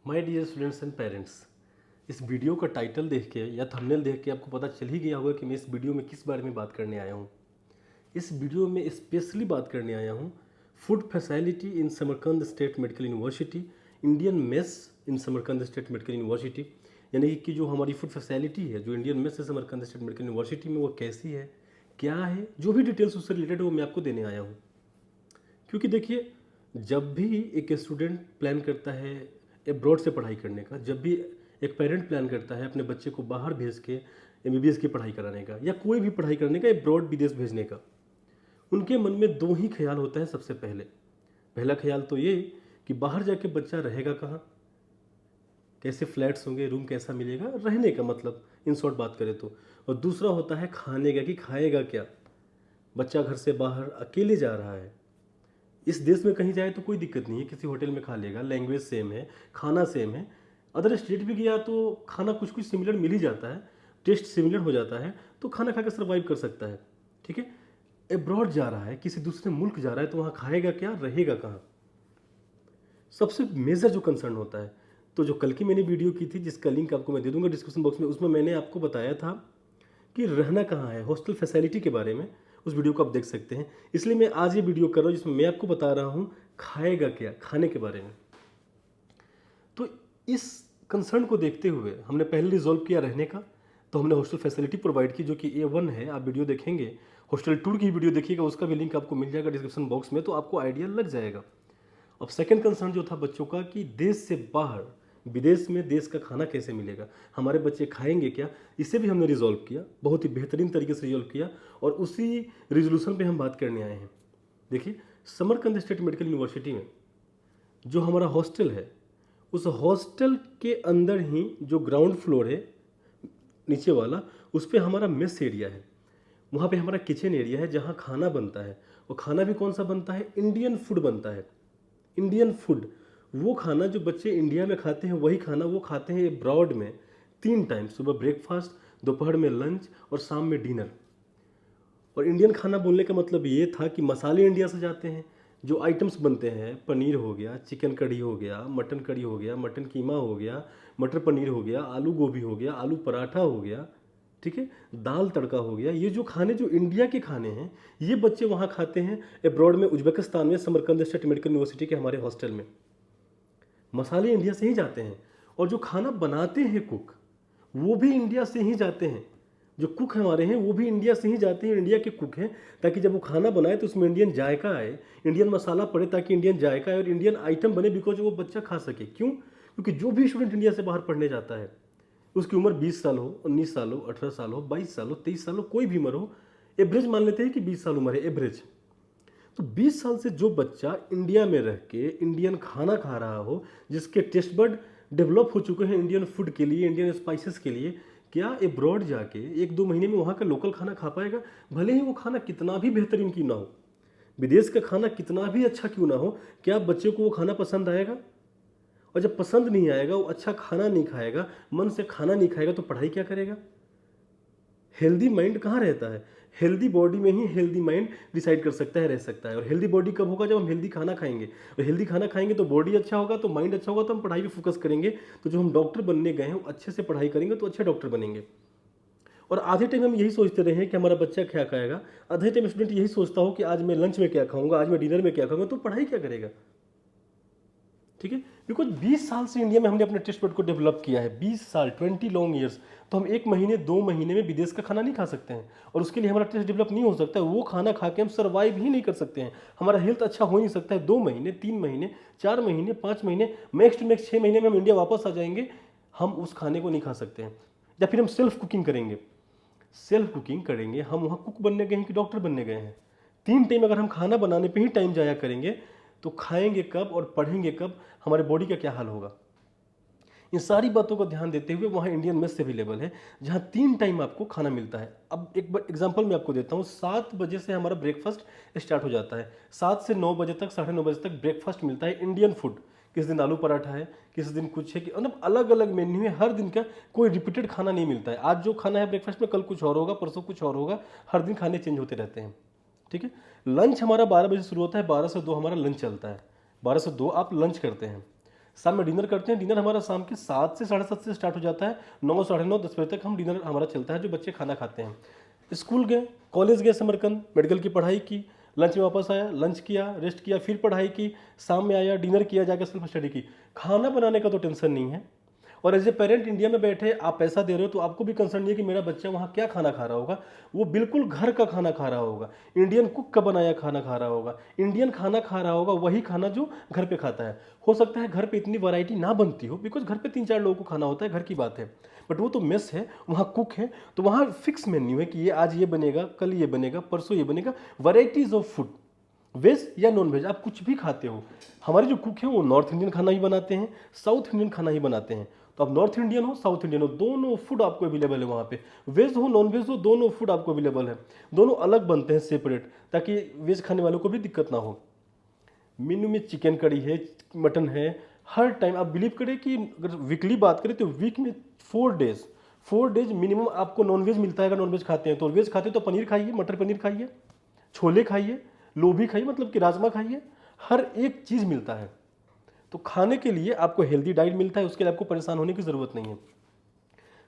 My dear students and parents, इस video का title देख के या थंबनेल देख के आपको पता चल ही गया होगा कि मैं इस वीडियो में किस बारे में बात करने आया हूँ। इस वीडियो में स्पेशली बात करने आया हूँ food facility in Samarkand state medical university, Indian mess in Samarkand state medical university. यानी कि जो हमारी फूड फैसिलिटी है जो इंडियन मेस है समरकंद स्टेट मेडिकल यूनिवर्सिटी में, वो कैसी है, क्या है, जो भी डिटेल्स उससे रिलेटेड है वो मैं आपको देने आया हूँ। क्योंकि देखिए, जब भी एक स्टूडेंट प्लान करता है एब्रॉड से पढ़ाई करने का, जब भी एक पेरेंट प्लान करता है अपने बच्चे को बाहर भेज के एमबीबीएस की पढ़ाई कराने का या कोई भी पढ़ाई करने का, एब्रॉड विदेश भेजने का, उनके मन में दो ही ख्याल होता है। सबसे पहला ख्याल तो ये कि बाहर जाके बच्चा रहेगा कहाँ, कैसे फ्लैट्स होंगे, रूम कैसा मिलेगा, रहने का मतलब इन शॉर्ट बात करें तो। और दूसरा होता है खाने का, कि खाएगा क्या। बच्चा घर से बाहर अकेले जा रहा है, इस देश में कहीं जाए तो कोई दिक्कत नहीं है, किसी होटल में खा लेगा, लैंग्वेज सेम है, खाना सेम है। अदर स्टेट भी गया तो खाना कुछ कुछ सिमिलर मिल ही जाता है, टेस्ट सिमिलर हो जाता है, तो खाना खा कर सर्वाइव कर सकता है। ठीक है, एब्रॉड जा रहा है, किसी दूसरे मुल्क जा रहा है, तो वहाँ खाएगा क्या, रहेगा कहाँ, सबसे मेजर जो कंसर्न होता है। तो जो कल की मैंने वीडियो की थी, जिसका लिंक आपको मैं दे दूंगा डिस्क्रिप्शन बॉक्स में, उसमें मैंने आपको बताया था कि रहना कहाँ है, हॉस्टल फैसिलिटी के बारे में। उस वीडियो को आप देख सकते हैं। इसलिए मैं आज ये वीडियो कर रहा हूँ जिसमें मैं आपको बता रहा हूँ खाएगा क्या, खाने के बारे में। तो इस कंसर्न को देखते हुए हमने पहले रिजॉल्व किया रहने का, तो हमने हॉस्टल फैसिलिटी प्रोवाइड की जो कि A1 है। आप वीडियो देखेंगे, हॉस्टल टूर की वीडियो देखिएगा, उसका भी लिंक आपको मिल जाएगा डिस्क्रिप्शन बॉक्स में, तो आपको आइडिया लग जाएगा। अब सेकंड कंसर्न जो था बच्चों का कि देश से बाहर विदेश में देश का खाना कैसे मिलेगा, हमारे बच्चे खाएंगे क्या, इसे भी हमने रिजॉल्व किया, बहुत ही बेहतरीन तरीके से रिजॉल्व किया। और उसी रिजोल्यूशन पे हम बात करने आए हैं। देखिए, समरकंद स्टेट मेडिकल यूनिवर्सिटी में जो हमारा हॉस्टल है, उस हॉस्टल के अंदर ही जो ग्राउंड फ्लोर है नीचे वाला, उस पर हमारा मेस एरिया है। वहाँ पे हमारा किचन एरिया है जहाँ खाना बनता है। और खाना भी कौन सा बनता है, इंडियन फूड बनता है। इंडियन फूड, वो खाना जो बच्चे इंडिया में खाते हैं वही खाना वो खाते हैं अब्रॉड में 3 टाइम, सुबह ब्रेकफास्ट, दोपहर में लंच और शाम में डिनर। और इंडियन खाना बोलने का मतलब ये था कि मसाले इंडिया से जाते हैं, जो आइटम्स बनते हैं, पनीर हो गया, चिकन कढ़ी हो गया, मटन कढ़ी हो गया, मटन कीमा हो गया, मटर पनीर हो गया, आलू गोभी हो गया, आलू पराठा हो गया, ठीक है, दाल तड़का हो गया। ये जो खाने जो इंडिया के खाने हैं, ये बच्चे वहाँ खाते हैं अब्रॉड में, उज्बेकिस्तान में, समरकंद स्टेट मेडिकल यूनिवर्सिटी के हमारे हॉस्टल में। मसाले इंडिया से ही जाते हैं और जो खाना बनाते हैं कुक, वो भी इंडिया से ही जाते हैं। जो कुक हमारे हैं वो भी इंडिया से ही जाते हैं, इंडिया के कुक हैं, ताकि जब वो खाना बनाए तो उसमें इंडियन जायका आए, इंडियन मसाला पड़े, ताकि इंडियन जायका आए और इंडियन आइटम बने, बिकॉज वो बच्चा खा सके। क्यों? क्योंकि जो भी स्टूडेंट इंडिया से बाहर पढ़ने जाता है, उसकी उम्र 20 साल हो, 19 साल हो, 18 साल हो, 22 साल हो, 23 साल हो, कोई भी उम्र हो, एवरेज मान लेते हैं कि 20 साल उम्र है एवरेज। तो 20 साल से जो बच्चा इंडिया में रह के इंडियन खाना खा रहा हो, जिसके टेस्ट बड डेवलप हो चुके हैं इंडियन फूड के लिए, इंडियन स्पाइसेस के लिए, क्या अब्रॉड जाके 1-2 महीने में वहाँ का लोकल खाना खा पाएगा? भले ही वो खाना कितना भी बेहतरीन क्यों ना हो, विदेश का खाना कितना भी अच्छा क्यों ना हो, क्या बच्चे को वो खाना पसंद आएगा? और जब पसंद नहीं आएगा, वो अच्छा खाना नहीं खाएगा, मन से खाना नहीं खाएगा, तो पढ़ाई क्या करेगा? हेल्दी माइंड कहाँ रहता है? हेल्दी बॉडी में ही हेल्दी माइंड डिसाइड कर सकता है, रह सकता है। और हेल्दी बॉडी कब होगा? जब हम हेल्दी खाना खाएंगे। और हेल्दी खाना खाएंगे तो बॉडी अच्छा होगा, तो माइंड अच्छा होगा, तो हम पढ़ाई पे फोकस करेंगे। तो जो हम डॉक्टर बनने गए हैं वो अच्छे से पढ़ाई करेंगे तो अच्छे डॉक्टर बनेंगे। और आधे टाइम हम यही सोचते रहे हैं कि हमारा बच्चा क्या खाएगा, आधे टाइम स्टूडेंट यही सोचता हो कि आज मैं लंच में क्या खाऊंगा, आज मैं डिनर में क्या खाऊंगा, तो पढ़ाई क्या करेगा? ठीक है, बिकॉज 20 साल से इंडिया में हमने अपने टेस्ट बड को डेवलप किया है, 20 साल, 20 लॉन्ग ईयर्स। तो हम 1 महीने 2 महीने में विदेश का खाना नहीं खा सकते हैं, और उसके लिए हमारा टेस्ट डेवलप नहीं हो सकता है। वो खाना खा के हम सर्वाइव ही नहीं कर सकते हैं, हमारा हेल्थ अच्छा हो नहीं सकता है। 2 महीने, 3 महीने, 4 महीने, 5 महीने, मैक्स टू मैक्स 6 महीने में हम इंडिया वापस आ जाएंगे, हम उस खाने को नहीं खा सकते हैं। या फिर हम सेल्फ कुकिंग करेंगे। सेल्फ कुकिंग करेंगे, हम वहाँ कुक बनने गए हैं कि डॉक्टर बनने गए हैं? 3 टाइम अगर हम खाना बनाने पे ही टाइम जाया करेंगे, तो खाएंगे कब और पढ़ेंगे कब? हमारे बॉडी का क्या हाल होगा? इन सारी बातों को ध्यान देते हुए वहाँ इंडियन मेस अवेलेबल है, जहाँ 3 टाइम आपको खाना मिलता है। अब एक बार एग्जांपल मैं आपको देता हूँ। 7 बजे से हमारा ब्रेकफास्ट स्टार्ट हो जाता है, 7 से 9 बजे तक, 9:30 बजे तक ब्रेकफास्ट मिलता है इंडियन फूड। किस दिन आलू पराठा है, किस दिन कुछ है, कि मतलब अलग अलग मेन्यू है, हर दिन का कोई रिपीटेड खाना नहीं मिलता है। आज जो खाना है ब्रेकफास्ट में, कल कुछ और होगा, परसों कुछ और होगा, हर दिन खाने चेंज होते रहते हैं। ठीक है, लंच हमारा 12 बजे शुरू होता है, 12 से 2 हमारा लंच चलता है, 12 से 2 आप लंच करते हैं। शाम में डिनर करते हैं। डिनर हमारा शाम के 7 से 7:30 से स्टार्ट हो जाता है। 9, साढ़े 9, 10 बजे तक हम डिनर हमारा चलता है जो बच्चे खाना खाते हैं। स्कूल गए, कॉलेज गए, समरकंद मेडिकल की पढ़ाई की, लंच में वापस आया, लंच किया, रेस्ट किया, फिर पढ़ाई की, शाम में आया, डिनर किया, जाकर सेल्फ स्टडी की। खाना बनाने का तो टेंशन नहीं है। और एज ए पेरेंट इंडिया में बैठे आप पैसा दे रहे हो तो आपको भी कंसर्न नहीं है कि मेरा बच्चा वहाँ क्या खाना खा रहा होगा। वो बिल्कुल घर का खाना खा रहा होगा, इंडियन कुक का बनाया खाना खा रहा होगा, इंडियन खाना खा रहा होगा, वही खाना जो घर पे खाता है। हो सकता है घर पे इतनी वैरायटी ना बनती हो, बिकॉज घर पे 3-4 लोगों को खाना होता है, घर की बात है। बट वो तो मेस है, वहाँ कुक है, तो वहाँ फिक्स मेन्यू है कि ये आज ये बनेगा, कल ये बनेगा, परसों ये बनेगा। वैराइटीज ऑफ फूड, वेज या नॉन वेज, आप कुछ भी खाते हो। हमारे जो कुक हैं वो नॉर्थ इंडियन खाना ही बनाते हैं, साउथ इंडियन खाना ही बनाते हैं। तो आप नॉर्थ इंडियन हो, साउथ इंडियन हो, दोनों फूड आपको अवेलेबल है वहाँ पे। वेज हो, नॉन वेज हो, दोनों फूड आपको अवेलेबल है। दोनों अलग बनते हैं सेपरेट, ताकि वेज खाने वालों को भी दिक्कत ना हो। मेन्यू में चिकन करी है, मटन है, हर टाइम। आप बिलीव करें कि अगर वीकली बात करें तो वीक में 4 डेज मिनिमम आपको नॉनवेज मिलता है। अगर नॉनवेज खाते हैं तो, वेज खाते हैं तो पनीर खाइए, मटर पनीर खाइए, छोले खाइए, लोभी खाइए, मतलब कि राजमा खाइए, हर एक चीज़ मिलता है। तो खाने के लिए आपको हेल्दी डाइट मिलता है, उसके लिए आपको परेशान होने की ज़रूरत नहीं है।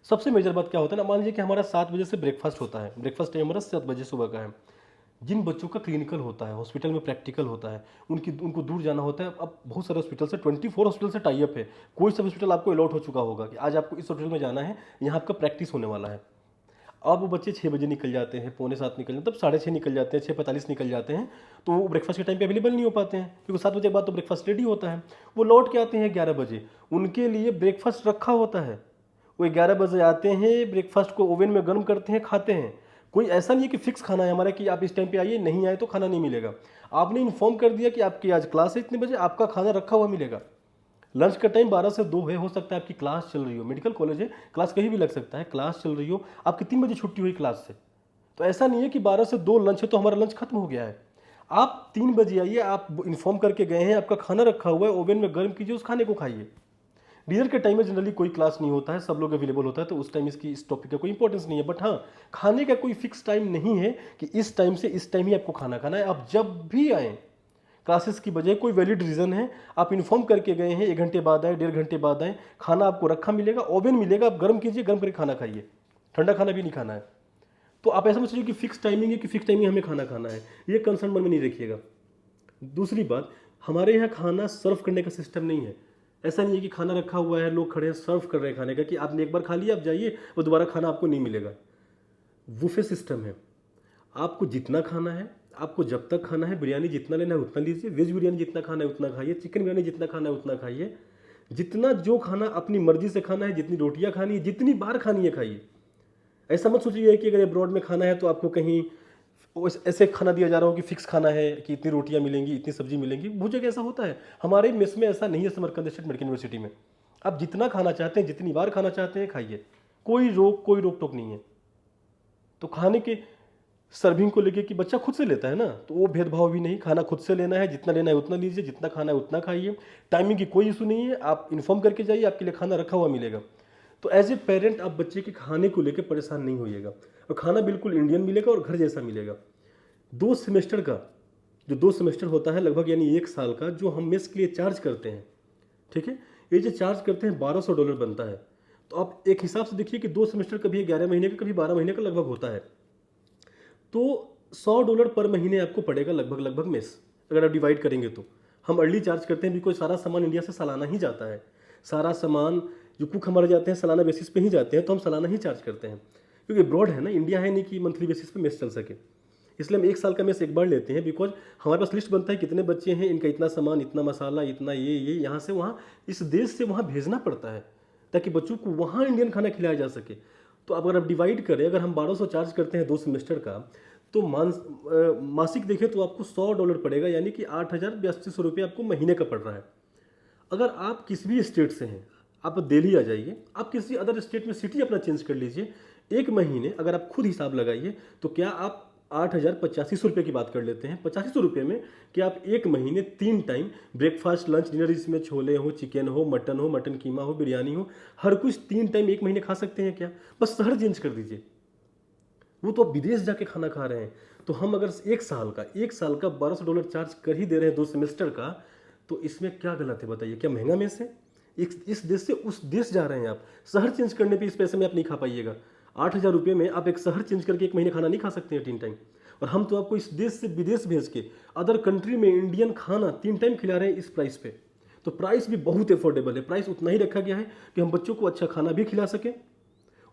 सबसे मेजर बात क्या होता है ना, मान लीजिए कि हमारा 7 बजे से ब्रेकफास्ट होता है, ब्रेकफास्ट टाइम हमारा 7 बजे सुबह का है। जिन बच्चों का क्लिनिकल होता है, हॉस्पिटल में प्रैक्टिकल होता है, उनको दूर जाना होता है। अब बहुत सारे हॉस्पिटल से 24 हॉस्पिटल से टाई अप है। कोई सब हॉस्पिटल आपको अलॉट हो चुका होगा कि आज आपको इस हॉस्पिटल में जाना है, यहाँ आपका प्रैक्टिस होने वाला है। अब वो बच्चे 6 बजे निकल जाते हैं, पौने 7 निकल जाते हैं, तब 6:30 निकल जाते हैं, 6:45 निकल जाते हैं। तो वो ब्रेकफास्ट के टाइम पे अवेलेबल नहीं हो पाते हैं, क्योंकि 7 बजे के बाद तो ब्रेकफास्ट रेडी होता है। वो लौट के आते हैं 11 बजे, उनके लिए ब्रेकफास्ट रखा होता है। वो 11 बजे आते हैं, ब्रेकफास्ट को ओवन में गर्म करते हैं, खाते हैं। कोई ऐसा नहीं है कि फिक्स खाना है हमारा कि आप इस टाइम पे आइए, नहीं आए तो खाना नहीं मिलेगा। आपने इन्फॉर्म कर दिया कि आपकी आज क्लास है इतने बजे, आपका खाना रखा हुआ मिलेगा। लंच का टाइम 12 से 2 है, हो सकता है आपकी क्लास चल रही हो, मेडिकल कॉलेज है, क्लास कहीं भी लग सकता है, क्लास चल रही हो, आपकी 3 बजे छुट्टी हुई क्लास से, तो ऐसा नहीं है कि 12 से 2 लंच है तो हमारा लंच खत्म हो गया है। आप 3 बजे आइए, आप इन्फॉर्म करके गए हैं, आपका खाना रखा हुआ है, ओवन में गर्म कीजिए, उस खाने को खाइए। डिनर के टाइम में जनरली कोई क्लास नहीं होता है, सब लोग अवेलेबल होता है, तो उस टाइम इस टॉपिक का कोई इंपॉर्टेंस नहीं है। बट हाँ, खाने का कोई फिक्स टाइम नहीं है कि इस टाइम से इस टाइम ही आपको खाना खाना है। आप जब भी आएँ, क्लासेस की बजाय कोई वैलिड रीज़न है, आप इन्फॉर्म करके गए हैं, 1 घंटे बाद आए, 1.5 घंटे बाद आए, खाना आपको रखा मिलेगा, ओवन मिलेगा, आप गर्म कीजिए, गर्म करके खाना खाइए, ठंडा खाना भी नहीं खाना है। तो आप ऐसा मत सोचिए कि फिक्स टाइमिंग है कि फिक्स टाइमिंग हमें खाना खाना है, ये कंसर्न मन में नहीं रखिएगा। दूसरी बात, हमारे यहाँ खाना सर्व करने का सिस्टम नहीं है। ऐसा नहीं है कि खाना रखा हुआ है, लोग खड़े हैं, सर्व कर रहे हैं खाने का, कि आपने एक बार खा लिया, आप जाइए, वो दोबारा खाना आपको नहीं मिलेगा। बुफे सिस्टम है, आपको जितना खाना है, आपको जब तक खाना है, बिरयानी जितना लेना है उतना लीजिए, वेज बिरयानी जितना खाना है उतना खाइए, चिकन बिरयानी जितना खाना है उतना खाइए, जितना जो खाना अपनी मर्जी से खाना है, जितनी रोटियां खानी है, जितनी बार खानी है खाइए। ऐसा मत सोचिए कि अगर अब्रॉड में खाना है तो आपको कहीं ऐसे खाना दिया जा रहा हो कि फिक्स खाना है, कि इतनी रोटियां मिलेंगी, इतनी सब्जी मिलेंगी। बहुत जगह ऐसा होता है, हमारे मेस में ऐसा नहीं है। समरकंद स्टेट मेडिकल यूनिवर्सिटी में आप जितना खाना चाहते हैं, जितनी बार खाना चाहते हैं खाइए, कोई रोक टोक नहीं है। तो खाने के सर्विंग को लेके कि बच्चा खुद से लेता है ना, तो वो भेदभाव भी नहीं, खाना खुद से लेना है, जितना लेना है उतना लीजिए, जितना खाना है उतना खाइए। टाइमिंग की कोई इशू नहीं है, आप इन्फॉर्म करके जाइए, आपके लिए खाना रखा हुआ मिलेगा। तो एज ए पेरेंट आप बच्चे के खाने को लेकर परेशान नहीं होइएगा, और खाना बिल्कुल इंडियन मिलेगा और घर जैसा मिलेगा। 2 सेमेस्टर का जो 2 सेमेस्टर होता है लगभग, यानी 1 साल का, जो हम मेस के लिए चार्ज करते हैं, ठीक है, ये जो चार्ज करते हैं $1200 बनता है। तो आप एक हिसाब से देखिए कि 2 सेमेस्टर कभी 11 महीने का, कभी 12 महीने का लगभग होता है। तो $100 पर महीने आपको पड़ेगा लगभग मेस, अगर आप डिवाइड करेंगे तो। हम अर्ली चार्ज करते हैं बिकॉज सारा सामान इंडिया से सालाना ही जाता है। सारा सामान जो कुक हमारे जाते हैं सालाना बेसिस पे ही जाते हैं, तो हम सालाना ही चार्ज करते हैं, क्योंकि ब्रॉड है ना, इंडिया है नहीं कि मंथली बेसिस पे मेस चल सके। इसलिए हम 1 साल का मेस एक बार लेते हैं, बिकॉज हमारे पास लिस्ट बनता है कितने बच्चे हैं, इनका इतना सामान, इतना मसाला, इतना ये यहाँ से वहाँ, इस देश से वहाँ भेजना पड़ता है, ताकि बच्चों को वहाँ इंडियन खाना खिलाया जा सके। तो अगर आप डिवाइड करें, अगर हम 1200 चार्ज करते हैं 2 सेमेस्टर का, तो मासिक देखें तो आपको $100 पड़ेगा, यानी कि 8,082 रुपये आपको महीने का पड़ रहा है। अगर आप किसी भी स्टेट से हैं, आप दिल्ली आ जाइए, आप किसी अदर स्टेट में सिटी अपना चेंज कर लीजिए, एक महीने अगर आप खुद हिसाब लगाइए, तो क्या आप 8,085 रुपये की बात कर लेते हैं, 8500 रुपये में कि आप एक महीने 3 टाइम ब्रेकफास्ट, लंच, डिनर, इसमें छोले हो, चिकन हो, मटन कीमा हो, बिरयानी हो, हर कुछ 3 टाइम एक महीने खा सकते हैं क्या? बस शहर चेंज कर दीजिए। वो तो आप विदेश जाके खाना खा रहे हैं। तो हम अगर 1 साल का $1200 चार्ज कर ही दे रहे हैं 2 सेमेस्टर का, तो इसमें क्या गलत है बताइए? क्या महंगा मेस है? इस देश से उस देश जा रहे हैं आप, शहर चेंज करने पे इस पैसे में आप नहीं खा पाइएगा। 8,000 रुपये में आप एक शहर चेंज करके 1 महीने खाना नहीं खा सकते हैं 3 टाइम। और हम तो आपको इस देश से विदेश भेज के अदर कंट्री में इंडियन खाना 3 टाइम खिला रहे हैं इस प्राइस पे। तो प्राइस भी बहुत अफोर्डेबल है, प्राइस उतना ही रखा गया है कि हम बच्चों को अच्छा खाना भी खिला सकें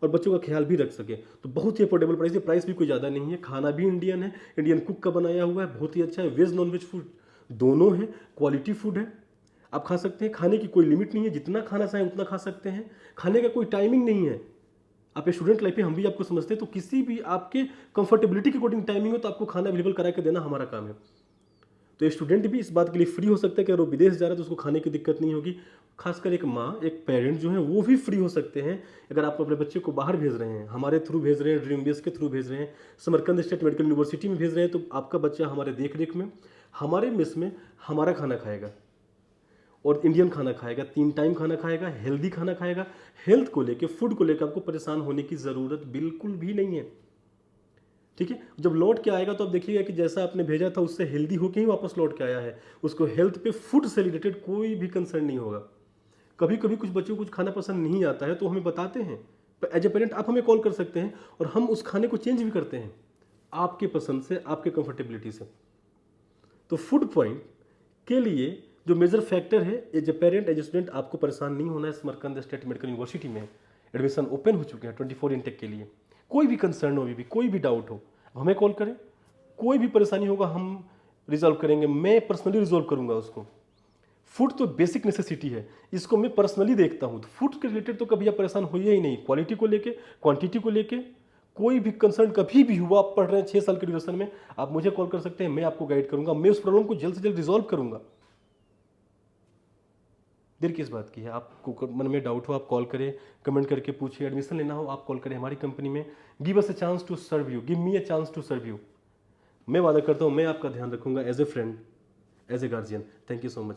और बच्चों का ख्याल भी रख सके। तो बहुत ही अफोर्डेबल प्राइस है, प्राइस भी कोई ज़्यादा नहीं है। खाना भी इंडियन है, इंडियन कुक का बनाया हुआ है, बहुत ही अच्छा है। वेज नॉन वेज फूड दोनों है, क्वालिटी फूड है, आप खा सकते हैं। खाने की कोई लिमिट नहीं है, जितना खाना चाहें उतना खा सकते हैं। खाने का कोई टाइमिंग नहीं है। आप स्टूडेंट लाइफ में हम भी आपको समझते हैं, तो किसी भी आपके कंफर्टेबिलिटी के अकॉर्डिंग टाइमिंग हो तो आपको खाना अवेलेबल करा के देना हमारा काम है। तो स्टूडेंट भी इस बात के लिए फ्री हो सकता है कि अगर वो विदेश जा रहा है तो उसको खाने की दिक्कत नहीं होगी। खासकर एक माँ, एक पेरेंट जो है वो भी फ्री हो सकते हैं। अगर आप अपने बच्चे को बाहर भेज रहे हैं, हमारे थ्रू भेज रहे हैं, ड्रीम बेस के थ्रू भेज रहे हैं, समरकंद स्टेट मेडिकल यूनिवर्सिटी में भेज रहे हैं, तो आपका बच्चा हमारे देख रेख में, हमारे मेस में हमारा खाना खाएगा और इंडियन खाना खाएगा, 3 टाइम खाना खाएगा, हेल्दी खाना खाएगा। हेल्थ को लेके, फूड को लेकर आपको परेशान होने की ज़रूरत बिल्कुल भी नहीं है। ठीक है, जब लौट के आएगा तो आप देखिएगा कि जैसा आपने भेजा था उससे हेल्दी होके ही वापस लौट के आया है। उसको हेल्थ पे, फूड से रिलेटेड कोई भी कंसर्न नहीं होगा। कभी कभी कुछ बच्चों को कुछ खाना पसंद नहीं आता है तो हमें बताते हैं, एज ए पेरेंट आप हमें कॉल कर सकते हैं और हम उस खाने को चेंज भी करते हैं आपके पसंद से, आपके कंफर्टेबिलिटी से। तो फूड पॉइंट के लिए जो मेजर फैक्टर है, as a parent, as a student, आपको परेशान नहीं होना है। समरकंद स्टेट मेडिकल यूनिवर्सिटी में एडमिशन ओपन हो चुके हैं 24 इंटेक के लिए। कोई भी कंसर्न हो, भी कोई भी डाउट हो, हमें कॉल करें। कोई भी परेशानी होगा हम रिजॉल्व करेंगे, मैं पर्सनली रिजॉल्व करूंगा उसको। फूड तो बेसिक नेसेसिटी है, इसको मैं पर्सनली देखता हूँ। तो फूड के रिलेटेड तो कभी आप परेशान होइए ही नहीं। क्वालिटी को लेके, क्वांटिटी को लेके कोई भी कंसर्न कभी भी हुआ, आप पढ़ रहे हैं 6 साल के ड्यूरेशन में, आप मुझे कॉल कर सकते हैं, मैं आपको गाइड करूंगा। मैं उस प्रॉब्लम को जल्द से जल्द रिजॉल्व करूंगा। देर किस बात की है? आपको मन में डाउट हो आप कॉल करें, कमेंट करके पूछिए। एडमिशन लेना हो आप कॉल करें हमारी कंपनी में। Give us a chance to serve you, give me a chance to serve you. मैं वादा करता हूँ मैं आपका ध्यान रखूंगा as a friend, as a guardian. Thank you so much.